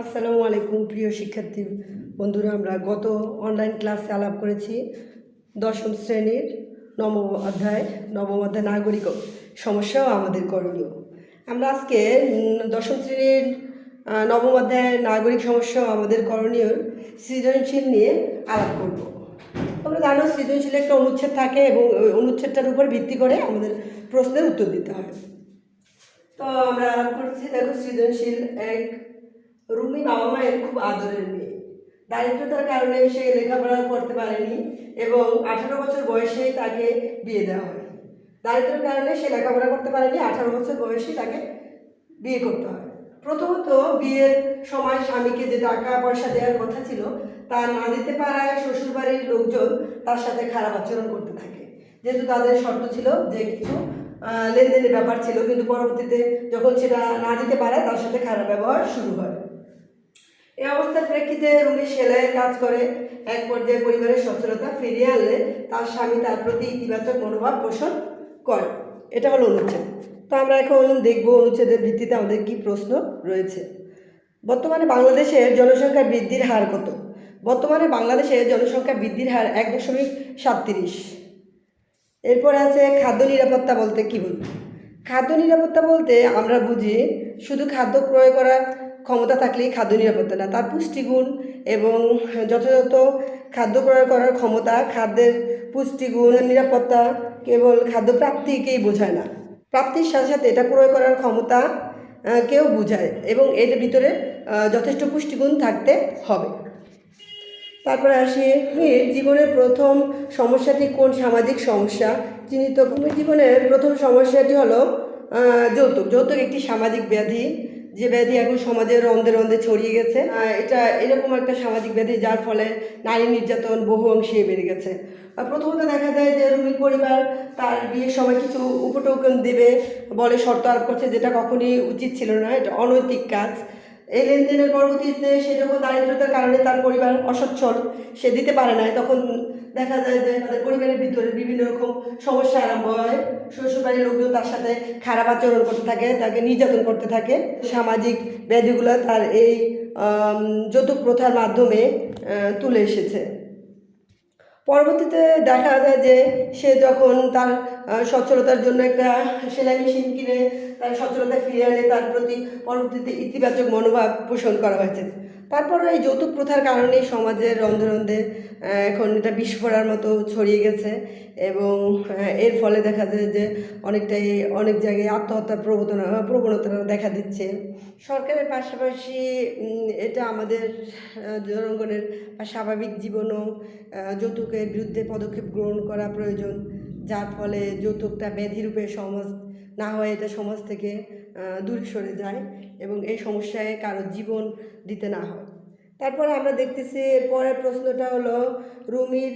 আসসালামু আলাইকুম প্রিয় শিক্ষার্থী বন্ধুরা, আমরা গত অনলাইন ক্লাসে আলাপ করেছি দশম শ্রেণীর নবম অধ্যায় নাগরিক সমস্যা ও আমাদের করণীয়। আমরা আজকে দশম শ্রেণীর নবম অধ্যায় নাগরিক সমস্যা ও আমাদের করণীয় সৃজনশীল নিয়ে আলাপ করব। তোমরা জানো, সৃজনশীল একটা অনুচ্ছেদ থাকে এবং ওই অনুচ্ছেদটার উপর ভিত্তি করে আমাদের প্রশ্নের উত্তর দিতে হয়। তো আমরা আলাপ করছি, দেখো সৃজনশীল এক। রুমি বাবা মায়ের খুব আদরের মেয়ে। দারিদ্রতার কারণে সে লেখাপড়া করতে পারেনি এবং 18 বছর বয়সেই তাকে বিয়ে দেওয়া হয়। দারিদ্রের কারণে সে লেখাপড়া করতে পারেনি, 18 বছর বয়সে তাকে বিয়ে করতে হয়। প্রথমত, বিয়ের সময় স্বামীকে যে টাকা পয়সা দেওয়ার কথা ছিল তা না দিতে পারায় শ্বশুরবাড়ির লোকজন তার সাথে খারাপ আচরণ করতে থাকে। যেহেতু তাদের শর্ত ছিল যে কিছু লেনদেনের ব্যাপার ছিল, কিন্তু পরবর্তীতে যখন সেটা না দিতে পারে তার সাথে খারাপ ব্যবহার শুরু হয়। এই অবস্থার প্রেক্ষিতে রুমি সেলাইয়ের কাজ করে। এক পর্যায়ে পরিবারের সচ্ছলতা ফিরিয়ে আনলে তার স্বামী তার প্রতি ইতিবাচক মনোভাব পোষণ করে। এটা হলো অনুচ্ছেদ। তো আমরা এখন দেখব অনুচ্ছেদের ভিত্তিতে আমাদের কি প্রশ্ন রয়েছে। বর্তমানে বাংলাদেশের জনসংখ্যা বৃদ্ধির হার কত? বর্তমানে বাংলাদেশের জনসংখ্যা বৃদ্ধির হার 1.37। এরপর আছে খাদ্য নিরাপত্তা বলতে কী বুঝি? খাদ্য নিরাপত্তা বলতে আমরা বুঝি শুধু খাদ্য ক্রয় করার ক্ষমতা থাকলেই খাদ্য নিরাপত্তা না, তার পুষ্টিগুণ এবং যথাযথ খাদ্য ক্রয় করার ক্ষমতা, খাদ্যের পুষ্টিগুণ, নিরাপত্তা কেবল খাদ্য প্রাপ্তিকেই বোঝায় না, প্রাপ্তির সাথে সাথে এটা ক্রয় করার ক্ষমতা কেউ বোঝায় এবং এর ভিতরে যথেষ্ট পুষ্টিগুণ থাকতে হবে। তারপরে আসি, জীবনের প্রথম সমস্যাটি কোন সামাজিক সমস্যা চিহ্নিত? জীবনের প্রথম সমস্যাটি হলো যৌতুক। যৌতুক একটি সামাজিক ব্যাধি, যে ব্যাধি এখন সমাজের রন্ধে রন্ধে ছড়িয়ে গেছে। এটা এরকম একটা সামাজিক ব্যাধি যার ফলে নারী নির্যাতন বহু অংশে বেড়ে গেছে। প্রথমত দেখা যায় যে রুমির পরিবার তার বিয়ের সময় কিছু উপটোকন দেবে বলে শর্ত আরোপ করছে, যেটা কখনই উচিত ছিল না, এটা অনৈতিক কাজ। এই লেনদেনের পরবর্তীতে সে যখন দারিদ্রতার কারণে তার পরিবার অসচ্ছল, সে দিতে পারে না, তখন দেখা যায় যে তাদের পরিবারের ভিতরে বিভিন্ন রকম সমস্যা আরম্ভ হয়। শ্বশুরবাড়ির লোকজন তার সাথে খারাপ আচরণ করতে থাকে, তাকে নির্যাতন করতে থাকে। সামাজিক ব্যাধিগুলো তার এই যৌতুক প্রথার মাধ্যমে তুলে এসেছে। পরবর্তীতে দেখা যায় যে সে যখন তার সচ্ছলতার জন্য একটা সেলাই মেশিন কিনে তার সচ্ছলতা ফিরিয়ে আনে, তার প্রতি পরবর্তীতে ইতিবাচক মনোভাব পোষণ করা হয়েছে। তারপর এই যৌতুক প্রথার কারণেই সমাজের রন্ধে রন্ধে এখন এটা বিস্ফোরার মতো ছড়িয়ে গেছে এবং এর ফলে দেখা যায় যে অনেক জায়গায় আত্মহত্যার প্রবণতা দেখা দিচ্ছে। সরকারের পাশাপাশি এটা আমাদের জনগণের স্বাভাবিক জীবনও যৌতুকের বিরুদ্ধে পদক্ষেপ গ্রহণ করা প্রয়োজন, যার ফলে যৌতুকটা ব্যাধিরূপে সমাজ না হয়, এটা সমাজ থেকে দূরে সরে যায় এবং এই সমস্যায় কারো জীবন দিতে না হয়। তারপরে আমরা দেখতেছি পরের প্রশ্নটা হলো, রুমির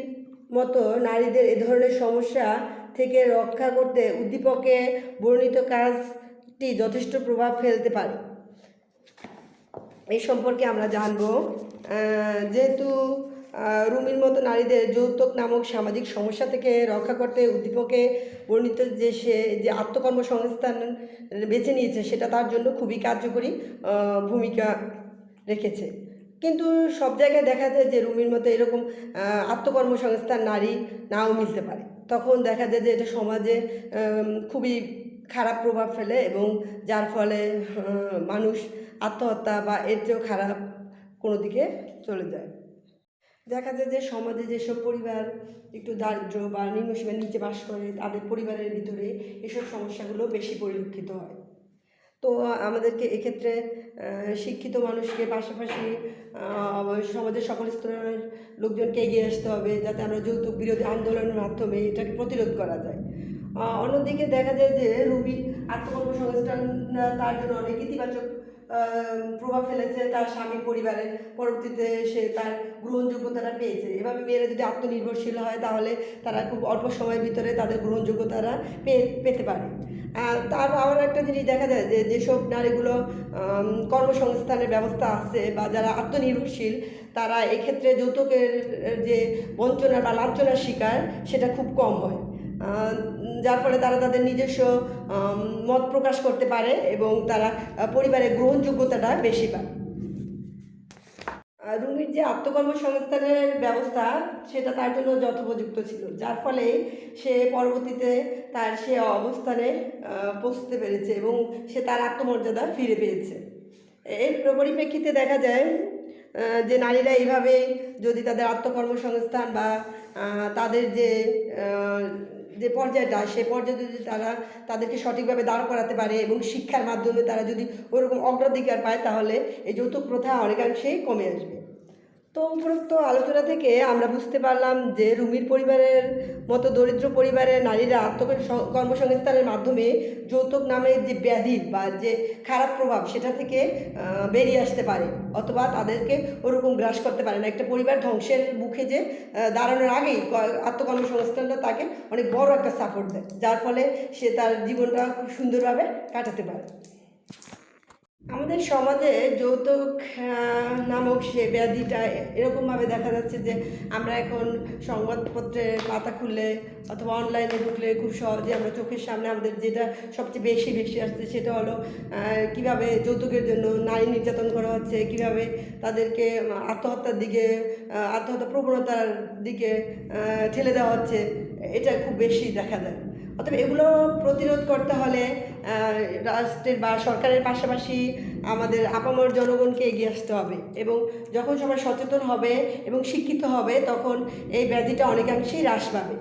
মতো নারীদের এ ধরনের সমস্যা থেকে রক্ষা করতে উদ্দীপকে বর্ণিত কাজটি যথেষ্ট প্রভাব ফেলতে পারে। এই সম্পর্কে আমরা জানব। যেহেতু রুমির মতো নারীদের যৌতুক নামক সামাজিক সমস্যা থেকে রক্ষা করতে উদ্দীপকে বর্ণিত সে যে আত্মকর্মসংস্থান বেছে নিয়েছে, সেটা তার জন্য খুবই কার্যকরী ভূমিকা রেখেছে। কিন্তু সব জায়গায় দেখা যায় যে রুমির মতো এরকম আত্মকর্মসংস্থান নারী নাও মিলতে পারে। তখন দেখা যায় যে এটা সমাজে খুবই খারাপ প্রভাব ফেলে এবং যার ফলে মানুষ আত্মহত্যা বা এর চেয়েও খারাপ কোনো দিকে চলে যায়। দেখা যায় যে সমাজে যেসব পরিবার একটু দারিদ্র বা নিম্নসীমার নিচে বাস করে, তাদের পরিবারের ভিতরে এসব সমস্যাগুলো বেশি পরিলক্ষিত হয়। তো আমাদেরকে এক্ষেত্রে শিক্ষিত মানুষকে পাশাপাশি সমাজের সকল স্তরের লোকজনকে এগিয়ে আসতে হবে, যাতে আমরা যৌতুক বিরোধী আন্দোলনের মাধ্যমে এটাকে প্রতিরোধ করা যায়। অন্যদিকে দেখা যায় যে রুবি আত্মকর্মসংস্থান তার জন্য অনেক ইতিবাচক প্রভাব ফেলেছে তার স্বামীর পরিবারে। পরবর্তীতে সে তার গ্রহণযোগ্যতাটা পেয়েছে। এভাবে মেয়েরা যদি আত্মনির্ভরশীল হয় তাহলে তারা খুব অল্প সময়ের ভিতরে তাদের গ্রহণযোগ্যতারা পেতে পারে। তার আবার একটা জিনিস দেখা যায় যে যেসব নারীগুলো কর্মসংস্থানের ব্যবস্থা আছে বা যারা আত্মনির্ভরশীল, তারা এক্ষেত্রে যৌতুকের যে বঞ্চনা বা লাঞ্ছনার শিকার সেটা খুব কম হয়, যার ফলে তারা তাদের নিজস্ব মত প্রকাশ করতে পারে এবং তারা পরিবারের গ্রহণযোগ্যতাটা বেশি পায়। রুমির যে আত্মকর্মসংস্থানের ব্যবস্থা সেটা তার জন্য যথোপযুক্ত ছিল, যার ফলে সে পরবর্তীতে তার সে অবস্থানে পৌঁছতে পেরেছে এবং সে তার আত্মমর্যাদা ফিরে পেয়েছে। এর পরিপ্রেক্ষিতে দেখা যায় যে নারীরা এইভাবে যদি তাদের আত্মকর্মসংস্থান বা তাদের যে পর্যায়টা সে পর্যায়ে যদি তারা তাদেরকে সঠিকভাবে দাঁড় করাতে পারে এবং শিক্ষার মাধ্যমে তারা যদি ওরকম অগ্রাধিকার পায়, তাহলে এই যৌতুক প্রথা অনেকাংশেই কমে আসবে। তো উপরোক্ত আলোচনা থেকে আমরা বুঝতে পারলাম যে রুমির পরিবারের মতো দরিদ্র পরিবারের নারীরা কর্মসংস্থানের মাধ্যমে যৌতুক নামের যে ব্যাধি বা যে খারাপ প্রভাব সেটা থেকে বেরিয়ে আসতে পারে, অথবা তাদেরকে ওরকম গ্রাস করতে পারে না। একটা পরিবার ধ্বংসের মুখে যে দাঁড়ানোর আগেই আত্মকর্মসংস্থানটা তাকে অনেক বড় একটা সাপোর্ট দেয়, যার ফলে সে তার জীবনটা খুব সুন্দরভাবে কাটাতে পারে। আমাদের সমাজে যৌতুক নামক সে ব্যাধিটা এরকমভাবে দেখা যাচ্ছে যে আমরা এখন সংবাদপত্রের পাতা খুললে অথবা অনলাইনে ঢুকলে খুব সহজে আমরা চোখের সামনে আমাদের যেটা সবচেয়ে বেশি আসছে সেটা হলো কীভাবে যৌতুকের জন্য নারী নির্যাতন করা হচ্ছে, কীভাবে তাদেরকে আত্মহত্যার দিকে আত্মহত্যা প্রবণতার দিকে ঠেলে দেওয়া হচ্ছে, এটা খুব বেশি দেখা যায়। অতএব এগুলো প্রতিরোধ করতে হলে রাষ্ট্রের বা সরকারের পাশাপাশি আমাদের আপামর জনগণকে এগিয়ে আসতে হবে, এবং যখন সবাই সচেতন হবে এবং শিক্ষিত হবে তখন এই ব্যাধিটা অনেকাংশেই হ্রাস পাবে।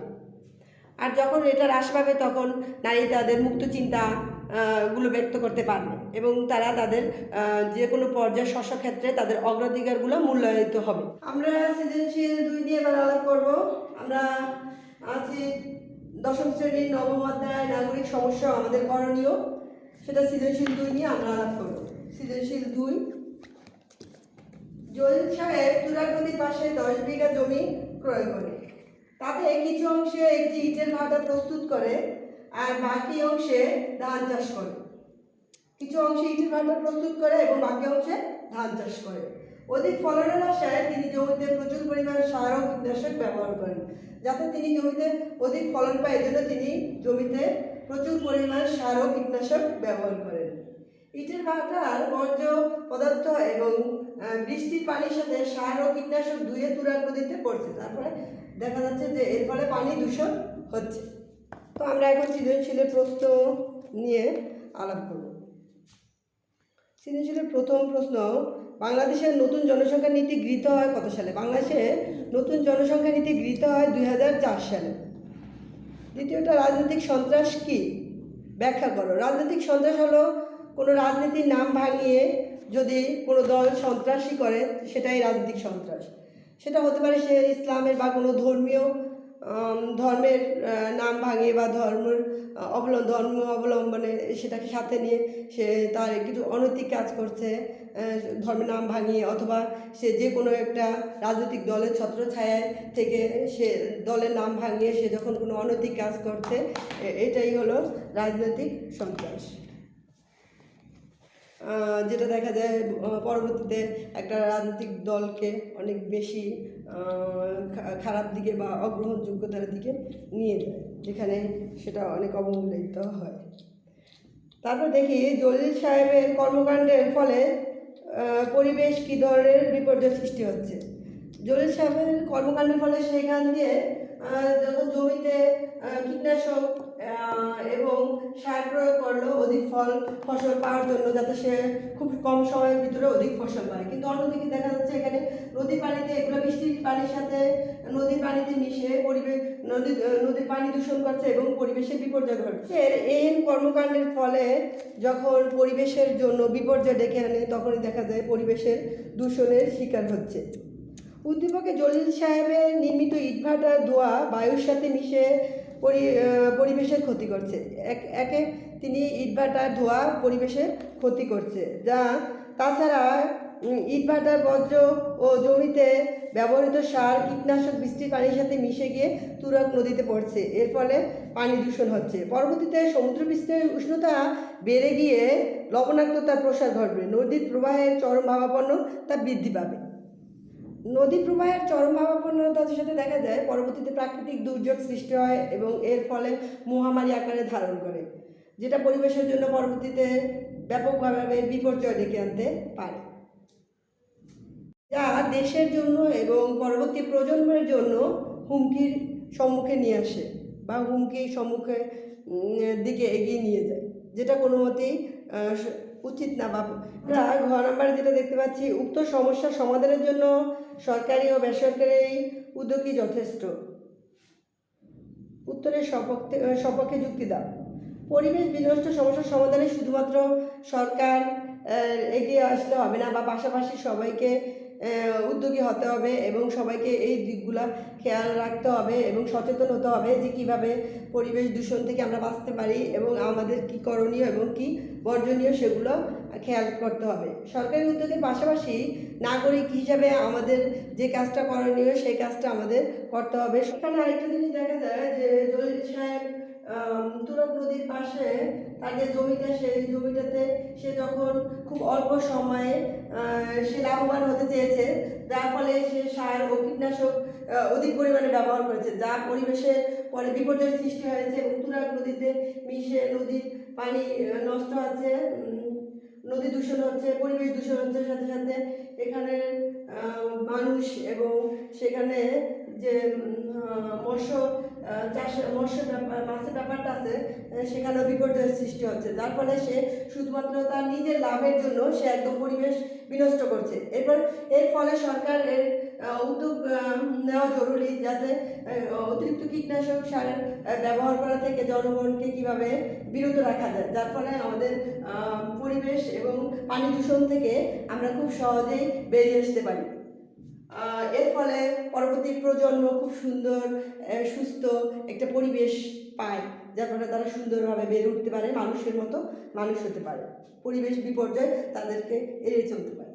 আর যখন এটা হ্রাস পাবে তখন নারী তাদের মুক্ত চিন্তা গুলো ব্যক্ত করতে পারবে এবং তারা তাদের যে কোনো পর্যায়ে ক্ষেত্রে তাদের অগ্রাধিকারগুলো মূল্যায়িত হবে। আমরা সৃজনশীল 2 নিয়ে এবার আলাপ করব। আমরা আছি দশম শ্রেণীর নবম অধ্যায় নাগরিক সমস্যা আমাদের করণীয়, সেটা সৃজনশীল 2 নিয়ে আমরা আলাপ করব। সৃজনশীল 2, জলিল সাহেব তুরাগ নদীর পাশে 10 বিঘা জমি ক্রয় করে, তাতে কিছু অংশে একটি ইটের ভাটা প্রস্তুত করে আর বাকি অংশে ধান চাষ করে। কিছু অংশে ইটের ভাটা প্রস্তুত করে এবং বাকি অংশে ধান চাষ করে। অধিক ফলনের আশায় তিনি জমিতে প্রচুর পরিমাণ সার ও কীটনাশক ব্যবহার করেন। যাতে তিনি জমিতে অধিক ফলন পায় এজন্য তিনি জমিতে প্রচুর পরিমাণ সার ও কীটনাশক ব্যবহার করেন। ইটের ভাটার বর্জ্য পদার্থ এবং বৃষ্টির পানির সাথে সার ও কীটনাশক ধুয়ে তুরাগ নদীতে পড়ছে, তারপরে দেখা যাচ্ছে যে এর ফলে পানি দূষণ হচ্ছে। তো আমরা এখন সৃজনশীলের প্রশ্ন নিয়ে আলাপ করব। সৃজনশীলের প্রথম প্রশ্ন, বাংলাদেশের নতুন জনসংখ্যা নীতি গৃহীত হয় কত সালে? বাংলাদেশে নতুন জনসংখ্যা নীতি গৃহীত হয় 2004 সালে। দ্বিতীয়টা, রাজনৈতিক সন্ত্রাস কি? ব্যাখ্যা করো। রাজনৈতিক সন্ত্রাস হলো কোনো রাজনীতির নাম ভাঙিয়ে যদি কোনো দল সন্ত্রাসী করে সেটাই রাজনৈতিক সন্ত্রাস। সেটা হতে পারে সে ইসলামের বা কোনো ধর্মের নাম ভাঙিয়ে বা ধর্ম অবলম্বনে সেটাকে সাথে নিয়ে সে তার কিছু অনৈতিক কাজ করছে ধর্মের নাম ভাঙিয়ে, অথবা সে যে কোনো একটা রাজনৈতিক দলের ছত্রছায়ায় থেকে সে দলের নাম ভাঙিয়ে সে যখন কোনো অনৈতিক কাজ করছে, এটাই হলো রাজনৈতিক সন্ত্রাস। যেটা দেখা যায় পরবর্তীতে একটা রাজনৈতিক দলকে অনেক বেশি খারাপ দিকে বা অগ্রহণযোগ্যতার দিকে নিয়ে যায়, যেখানে সেটা অনেক অবমূল্যায়িত হয়। তারপর দেখি জলিল সাহেবের কর্মকাণ্ডের ফলে পরিবেশ কী ধরনের বিপর্যয় সৃষ্টি হচ্ছে। জলিল সাহেবের কর্মকাণ্ডের ফলে সেখান দিয়ে যখন জমিতে কীটনাশক এবং সার প্রয়োগ করলো অধিক ফসল পাওয়ার জন্য, যাতে সে খুব কম সময়ের ভিতরে অধিক ফসল পায়, কিন্তু অন্যদিকে দেখা যাচ্ছে এখানে নদীর পানিতে এগুলো বৃষ্টির পানির সাথে নদীর পানিতে মিশে নদীর পানি দূষণ করছে এবং পরিবেশের বিপর্যয় ঘটছে। এই কর্মকাণ্ডের ফলে যখন পরিবেশের জন্য বিপর্যয় ডেকে আনে তখনই দেখা যায় পরিবেশের দূষণের শিকার হচ্ছে। উদ্দীপকে জলিল সাহেবের নির্মিত ইটভাটার ধোঁয়া বায়ুর সাথে মিশে পরিবেশের ক্ষতি করছে। একে তিনি ইটভাটার ধোঁয়া পরিবেশের ক্ষতি করছে, যা তাছাড়া ইটভাটার বর্জ্য ও জমিতে ব্যবহৃত সার কীটনাশক বৃষ্টির পানির সাথে মিশে গিয়ে তুরাগ নদীতে পড়ছে, এর ফলে পানি দূষণ হচ্ছে। পরবর্তীতে সমুদ্রপৃষ্ঠের উষ্ণতা বেড়ে গিয়ে লবণাক্ততার প্রসার ঘটবে, নদীর প্রবাহের চরম ভাবাপন্নতা বৃদ্ধি পাবে। নদী প্রবাহের চরম ভাবাপন্নতার সাথে দেখা যায় পরবর্তীতে প্রাকৃতিক দুর্যোগ সৃষ্টি হয় এবং এর ফলে মহামারী আকারে ধারণ করে, যেটা পরিবেশের জন্য পরবর্তীতে ব্যাপকভাবে বিপর্যয় ডেকে আনতে পারে, যা দেশের জন্য এবং পরবর্তী প্রজন্মের জন্য হুমকির সম্মুখে নিয়ে আসে বা হুমকির সম্মুখে দিকে এগিয়ে নিয়ে যায়, যেটা কোনো মতেই উচিত না। বা আমরা ঘ নাম্বারে যেটা দেখতে পাচ্ছি, উক্ত সমস্যা সমাধানের জন্য সরকারি ও বেসরকারি উদ্যোগই যথেষ্ট। উত্তরের সপক্ষে যুক্তি দাও। পরিবেশ বিনষ্ট সমস্যার সমাধানে শুধুমাত্র সরকার এগিয়ে আসলে হবে না, বা পাশাপাশি সবাইকে উদ্যোগী হতে হবে এবং সবাইকে এই দিকগুলো খেয়াল রাখতে হবে এবং সচেতন হতে হবে যে কীভাবে পরিবেশ দূষণ থেকে আমরা বাঁচতে পারি এবং আমাদের কী করণীয় এবং কী বর্জনীয় সেগুলো খেয়াল করতে হবে। সরকারি উদ্যোগের পাশাপাশি নাগরিক হিসাবে আমাদের যে কাজটা করণীয় সেই কাজটা আমাদের করতে হবে। সেখানে আরেকটা জিনিস দেখা যায় যে জলিল সাহেব তুরাগ নদীর পাশে তার যে জমিটা, সেই জমিটাতে সে যখন খুব অল্প সময়ে সে লাভবান হতে চেয়েছে, যার ফলে সে সার ও কীটনাশক অধিক পরিমাণে ব্যবহার করেছে, যা পরিবেশে পরে বিপর্যয়ের সৃষ্টি হয়েছে এবং তুরাগ নদীতে মিশে নদীর পানি নষ্ট হচ্ছে, নদী দূষণ হচ্ছে, পরিবেশ দূষণ হচ্ছে, সাথে সাথে এখানে মানুষ এবং সেখানে যে মৎস্য চাষের মাছের ব্যাপারটা আছে সেখানেও বিপর্যয়ের সৃষ্টি হচ্ছে, যার ফলে সে শুধুমাত্র তার নিজের লাভের জন্য সে একদম পরিবেশ বিনষ্ট করছে। এর ফলে সরকার এর উদ্যোগ নেওয়া জরুরি, যাতে অতিরিক্ত কীটনাশক সারের ব্যবহার করা থেকে জনগণকে কীভাবে বিরত রাখা যায়, যার ফলে আমাদের পরিবেশ এবং পানি দূষণ থেকে আমরা খুব সহজেই বেরিয়ে আসতে পারি। এর ফলে পরবর্তী প্রজন্ম খুব সুন্দর সুস্থ একটা পরিবেশ পায়, যার ফলে তারা সুন্দরভাবে বেড়ে উঠতে পারে, মানুষের মতো মানুষ হতে পারে, পরিবেশ বিপর্যয় তাদেরকে এড়িয়ে চলতে পারে।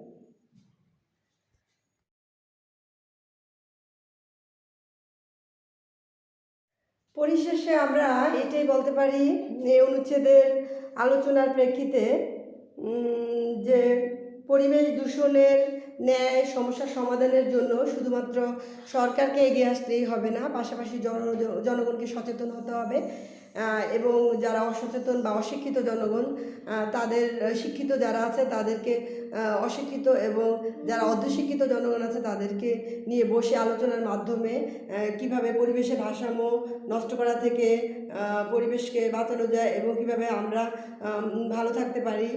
পরিশেষে আমরা এটাই বলতে পারি, এই অনুচ্ছেদের আলোচনার প্রেক্ষিতে যে পরিবেশ দূষণের ন্যায় সমস্যা সমাধানের জন্য শুধুমাত্র সরকারকে এগিয়ে আসলেই হবে না, পাশাপাশি জনগণকে সচেতন হতে হবে এবং যারা অসচেতন বা অশিক্ষিত জনগণ, তাদের শিক্ষিত যারা আছে তাদেরকে অশিক্ষিত এবং যারা অর্ধশিক্ষিত জনগণ আছে তাদেরকে নিয়ে বসে আলোচনার মাধ্যমে কিভাবে পরিবেশের ভারসাম্য নষ্ট করা থেকে পরিবেশকে বাঁচানো যায় এবং কিভাবে আমরা ভালো থাকতে পারি,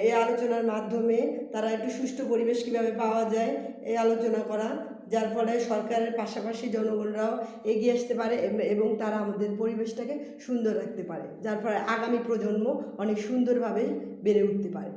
এই আলোচনার মাধ্যমে তারা একটু সুষ্ঠু পরিবেশ কিভাবে পাওয়া যায় এই আলোচনা করা, যার ফলে সরকারের পাশাপাশি জনগণরাও এগিয়ে আসতে পারে এবং তারা আমাদের পরিবেশটাকে সুন্দর রাখতে পারে, যার ফলে আগামী প্রজন্ম অনেক সুন্দরভাবে বেড়ে উঠতে পারে।